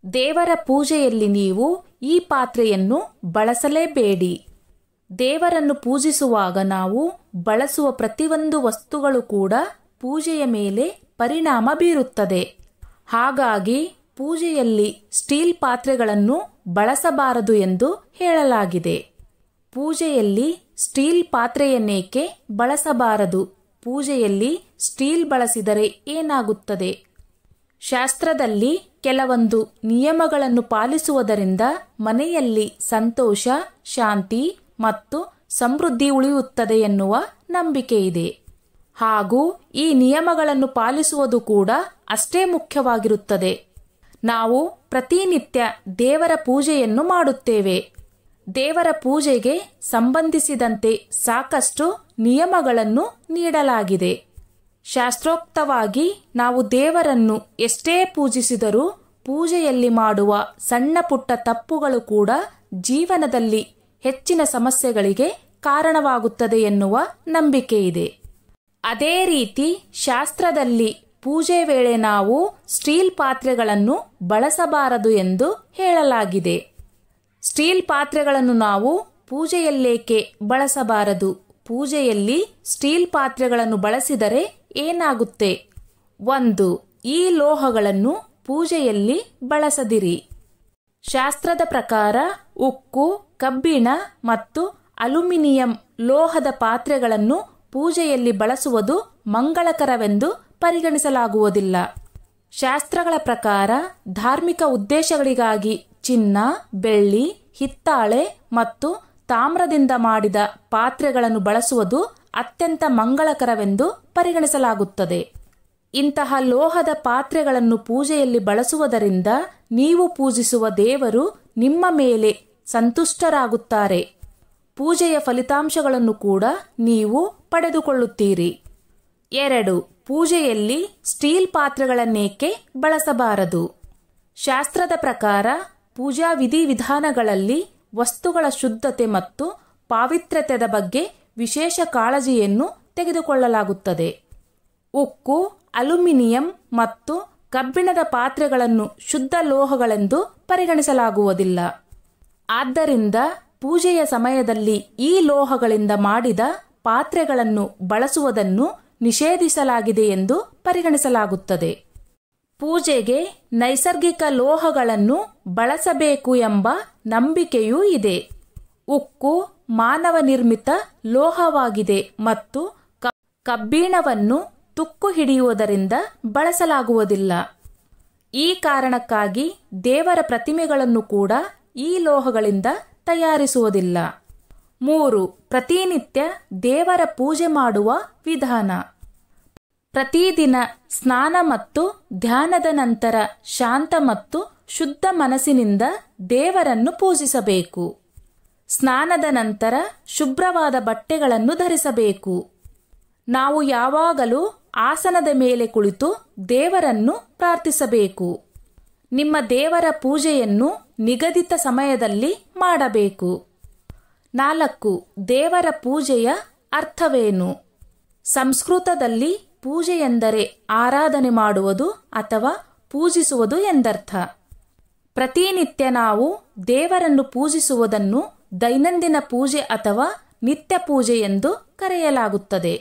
ದೇವರ ಪೂಜೆಯಲ್ಲಿ ನೀವು ಈ ಪಾತ್ರೆಯನ್ನು ಬಳಸಲೇಬೇಡಿ. ದೇವರನ್ನು ಪೂಜಿಸುವಾಗ ನಾವು ಬಳಸುವ ಪ್ರತಿಯೊಂದು ವಸ್ತುಗಳು ಕೂಡ ಪೂಜೆಯ ಮೇಲೆ ಪರಿಣಾಮ ಬೀರುತ್ತದೆ. ಹಾಗಾಗಿ ಪೂಜೆಯಲ್ಲಿ ಸ್ಟೀಲ್ ಪಾತ್ರೆಗಳನ್ನು ಬಳಸಬಾರದು ಎಂದು ಹೇಳಲಾಗಿದೆ. ಪೂಜೆಯಲ್ಲಿ ಸ್ಟೀಲ್ ಪಾತ್ರೆಯನ್ನೇಕೆ ಬಳಸಬಾರದು? ಪೂಜೆಯಲ್ಲಿ ಸ್ಟೀಲ್ ಬಳಸಿದರೆ ಏನಾಗುತ್ತದೆ? ಶಾಸ್ತ್ರದಲ್ಲಿ ಕೆಲವೊಂದು ನಿಯಮಗಳನ್ನು ಪಾಲಿಸುವುದರಿಂದ ಮನೆಯಲ್ಲಿ ಸಂತೋಷ, ಶಾಂತಿ ಮತ್ತು ಸಮೃದ್ಧಿ ಉಳಿಯುತ್ತದೆ ಎನ್ನುವ ನಂಬಿಕೆ ಇದೆ. ಹಾಗೂ ಈ ನಿಯಮಗಳನ್ನು ಪಾಲಿಸುವುದು ಕೂಡ ಅಷ್ಟೇ ಮುಖ್ಯವಾಗಿರುತ್ತದೆ. ನಾವು ಪ್ರತಿನಿತ್ಯ ದೇವರ ಪೂಜೆಯನ್ನು ಮಾಡುತ್ತೇವೆ. ದೇವರ ಪೂಜೆಗೆ ಸಂಬಂಧಿಸಿದಂತೆ ಸಾಕಷ್ಟು ನಿಯಮಗಳನ್ನು ನೀಡಲಾಗಿದೆ. ಶಾಸ್ತ್ರೋಕ್ತವಾಗಿ ನಾವು ದೇವರನ್ನು ಎಷ್ಟೇ ಪೂಜಿಸಿದರೂ ಪೂಜೆಯಲ್ಲಿ ಮಾಡುವ ಸಣ್ಣ ಪುಟ್ಟ ತಪ್ಪುಗಳು ಕೂಡ ಜೀವನದಲ್ಲಿ ಹೆಚ್ಚಿನ ಸಮಸ್ಯೆಗಳಿಗೆ ಕಾರಣವಾಗುತ್ತದೆ ಎನ್ನುವ ನಂಬಿಕೆ ಇದೆ. ಅದೇ ರೀತಿ ಶಾಸ್ತ್ರದಲ್ಲಿ ಪೂಜೆ ವೇಳೆ ನಾವು ಸ್ಟೀಲ್ ಪಾತ್ರೆಗಳನ್ನು ಬಳಸಬಾರದು ಎಂದು ಹೇಳಲಾಗಿದೆ. ಸ್ಟೀಲ್ ಪಾತ್ರೆಗಳನ್ನು ನಾವು ಪೂಜೆಯಲ್ಲೇಕೆ ಬಳಸಬಾರದು? ಪೂಜೆಯಲ್ಲಿ ಸ್ಟೀಲ್ ಪಾತ್ರೆಗಳನ್ನು ಬಳಸಿದರೆ ಏನಾಗುತ್ತೆ? 1. ಈ ಲೋಹಗಳನ್ನು ಪೂಜೆಯಲ್ಲಿ ಬಳಸದಿರಿ. ಶಾಸ್ತ್ರದ ಪ್ರಕಾರ ಉಕ್ಕು, ಕಬ್ಬಿಣ ಮತ್ತು ಅಲ್ಯೂಮಿನಿಯಂ ಲೋಹದ ಪಾತ್ರೆಗಳನ್ನು ಪೂಜೆಯಲ್ಲಿ ಬಳಸುವುದು ಮಂಗಳಕರವೆಂದು ಪರಿಗಣಿಸಲಾಗುವುದಿಲ್ಲ. ಶಾಸ್ತ್ರಗಳ ಪ್ರಕಾರ ಧಾರ್ಮಿಕ ಉದ್ದೇಶಗಳಿಗಾಗಿ ಚಿನ್ನ, ಬೆಳ್ಳಿ, ಹಿತ್ತಾಳೆ ಮತ್ತು ತಾಮ್ರದಿಂದ ಮಾಡಿದ ಪಾತ್ರೆಗಳನ್ನು ಬಳಸುವುದು ಅತ್ಯಂತ ಮಂಗಳಕರವೆಂದು ಪರಿಗಣಿಸಲಾಗುತ್ತದೆ. ಇಂತಹ ಲೋಹದ ಪಾತ್ರೆಗಳನ್ನು ಪೂಜೆಯಲ್ಲಿ ಬಳಸುವುದರಿಂದ ನೀವು ಪೂಜಿಸುವ ದೇವರು ನಿಮ್ಮ ಮೇಲೆ ಸಂತುಷ್ಟರಾಗುತ್ತಾರೆ. ಪೂಜೆಯ ಫಲಿತಾಂಶಗಳನ್ನು ಕೂಡ ನೀವು ಪಡೆದುಕೊಳ್ಳುತ್ತೀರಿ. 2. ಪೂಜೆಯಲ್ಲಿ ಸ್ಟೀಲ್ ಪಾತ್ರೆಗಳನ್ನೇಕೆ ಬಳಸಬಾರದು? ಶಾಸ್ತ್ರದ ಪ್ರಕಾರ ಪೂಜಾ ವಿಧಿವಿಧಾನಗಳಲ್ಲಿ ವಸ್ತುಗಳ ಶುದ್ಧತೆ ಮತ್ತು ಪಾವಿತ್ರ್ಯತೆಯ ಬಗ್ಗೆ ವಿಶೇಷ ಕಾಳಜಿಯನ್ನು ತೆಗೆದುಕೊಳ್ಳಲಾಗುತ್ತದೆ. ಉಕ್ಕು, ಅಲ್ಯೂಮಿನಿಯಂ ಮತ್ತು ಕಬ್ಬಿಣದ ಪಾತ್ರೆಗಳನ್ನು ಶುದ್ಧ ಲೋಹಗಳೆಂದು ಪರಿಗಣಿಸಲಾಗುವುದಿಲ್ಲ. ಆದ್ದರಿಂದ ಪೂಜೆಯ ಸಮಯದಲ್ಲಿ ಈ ಲೋಹಗಳಿಂದ ಮಾಡಿದ ಪಾತ್ರೆಗಳನ್ನು ಬಳಸುವುದನ್ನು ನಿಷೇಧಿಸಲಾಗಿದೆ ಎಂದು ಪರಿಗಣಿಸಲಾಗುತ್ತದೆ. ಪೂಜೆಗೆ ನೈಸರ್ಗಿಕ ಲೋಹಗಳನ್ನು ಬಳಸಬೇಕು ಎಂಬ ನಂಬಿಕೆಯೂ ಇದೆ. ಉಕ್ಕು ಮಾನವ ನಿರ್ಮಿತ ಲೋಹವಾಗಿದೆ ಮತ್ತು ಕಬ್ಬಿಣವನ್ನು ತುಕ್ಕು ಹಿಡಿಯುವುದರಿಂದ ಬಳಸಲಾಗುವುದಿಲ್ಲ. ಈ ಕಾರಣಕ್ಕಾಗಿ ದೇವರ ಪ್ರತಿಮೆಗಳನ್ನು ಕೂಡ ಈ ಲೋಹಗಳಿಂದ ತಯಾರಿಸುವುದಿಲ್ಲ. 3. ಪ್ರತಿನಿತ್ಯ ದೇವರ ಪೂಜೆ ಮಾಡುವ ವಿಧಾನ. ಪ್ರತಿದಿನ ಸ್ನಾನ ಮತ್ತು ಧ್ಯಾನದ ನಂತರ ಶಾಂತ ಮತ್ತು ಶುದ್ಧ ಮನಸ್ಸಿನಿಂದ ದೇವರನ್ನು ಪೂಜಿಸಬೇಕು. ಸ್ನಾನದ ನಂತರ ಶುಭ್ರವಾದ ಬಟ್ಟೆಗಳನ್ನು ಧರಿಸಬೇಕು. ನಾವು ಯಾವಾಗಲೂ ಆಸನದ ಮೇಲೆ ಕುಳಿತು ದೇವರನ್ನು ಪ್ರಾರ್ಥಿಸಬೇಕು. ನಿಮ್ಮ ದೇವರ ಪೂಜೆಯನ್ನು ನಿಗದಿತ ಸಮಯದಲ್ಲಿ ಮಾಡಬೇಕು. 4. ದೇವರ ಪೂಜೆಯ ಅರ್ಥವೇನು? ಸಂಸ್ಕೃತದಲ್ಲಿ ಪೂಜೆ ಎಂದರೆ ಆರಾಧನೆ ಮಾಡುವುದು ಅಥವಾ ಪೂಜಿಸುವುದು ಎಂದರ್ಥ. ಪ್ರತಿನಿತ್ಯ ನಾವು ದೇವರನ್ನು ಪೂಜಿಸುವುದನ್ನು ದೈನಂದಿನ ಪೂಜೆ ಅಥವಾ ನಿತ್ಯ ಪೂಜೆ ಎಂದು ಕರೆಯಲಾಗುತ್ತದೆ.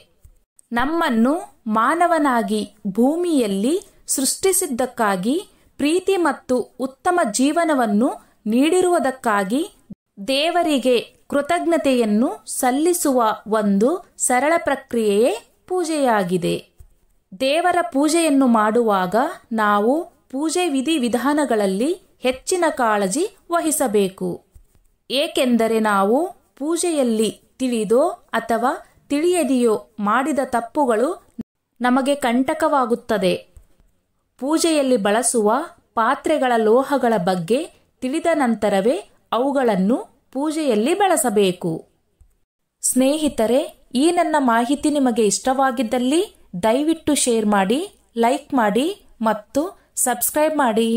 ನಮ್ಮನ್ನು ಮಾನವನಾಗಿ ಭೂಮಿಯಲ್ಲಿ ಸೃಷ್ಟಿಸಿದ್ದಕ್ಕಾಗಿ, ಪ್ರೀತಿ ಮತ್ತು ಉತ್ತಮ ಜೀವನವನ್ನು ನೀಡಿರುವುದಕ್ಕಾಗಿ ದೇವರಿಗೆ ಕೃತಜ್ಞತೆಯನ್ನು ಸಲ್ಲಿಸುವ ಒಂದು ಸರಳ ಪ್ರಕ್ರಿಯೆಯೇ ಪೂಜೆಯಾಗಿದೆ. ದೇವರ ಪೂಜೆಯನ್ನು ಮಾಡುವಾಗ ನಾವು ಪೂಜೆ ವಿಧಿವಿಧಾನಗಳಲ್ಲಿ ಹೆಚ್ಚಿನ ಕಾಳಜಿ ವಹಿಸಬೇಕು. ಏಕೆಂದರೆ ನಾವು ಪೂಜೆಯಲ್ಲಿ ತಿಳಿದೋ ಅಥವಾ ತಿಳಿಯದೆಯೋ ಮಾಡಿದ ತಪ್ಪುಗಳು ನಮಗೆ ಕಂಟಕವಾಗುತ್ತದೆ. ಪೂಜೆಯಲ್ಲಿ ಬಳಸುವ ಪಾತ್ರೆಗಳ ಲೋಹಗಳ ಬಗ್ಗೆ ತಿಳಿದ ನಂತರವೇ ಅವುಗಳನ್ನು ಪೂಜೆಯಲ್ಲಿ ಬಳಸಬೇಕು. ಸ್ನೇಹಿತರೆ, ಈ ನನ್ನ ಮಾಹಿತಿ ನಿಮಗೆ ಇಷ್ಟವಾಗಿದ್ದಲ್ಲಿ ದಯವಿಟ್ಟು ಶೇರ್ ಮಾಡಿ, ಲೈಕ್ ಮಾಡಿ ಮತ್ತು ಸಬ್ಸ್ಕ್ರೈಬ್ ಮಾಡಿ.